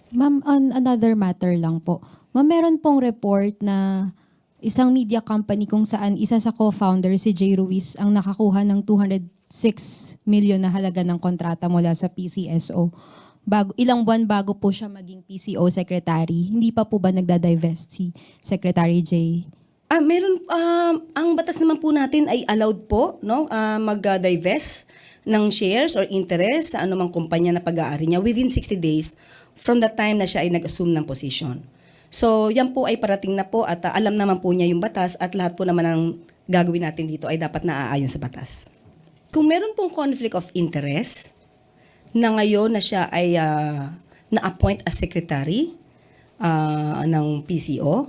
Ma'am, on another matter lang po. Ma'am, meron pong report na isang media company kung saan isa sa co-founder, si Jay Ruiz, ang nakakuha ng 206 million na halaga ng kontrata mula sa PCSO. Ilang buwan bago po siya maging PCO secretary. Hindi pa po ba nagda-divest si Secretary Jay? Meron, ang batas naman po natin ay allowed po, no, mag-divest ng shares or interest sa anumang kumpanya na pag-aari niya within 60 days from the time na siya ay nag-assume ng position. So, yan po ay parating na po at alam naman po niya yung batas at lahat po naman ng gagawin natin dito ay dapat naaayon sa batas. Kung meron pong conflict of interest na ngayon na siya ay na-appoint as secretary ng PCO,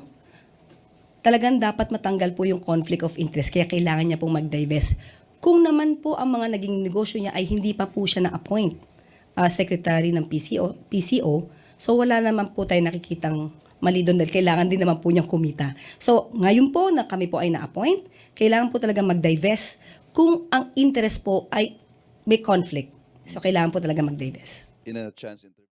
talagang dapat matanggal po yung conflict of interest kaya kailangan niya pong mag-divest. Kung naman po ang mga naging negosyo niya ay hindi pa po siya na-appoint secretary ng PCO, so wala naman po tayo nakikitang mali doon dahil kailangan din naman po niyang kumita. So ngayon po na kami po ay na-appoint, kailangan po talaga mag-divest kung ang interest po ay may conflict. So kailangan po talaga mag-divest. In a chance interview.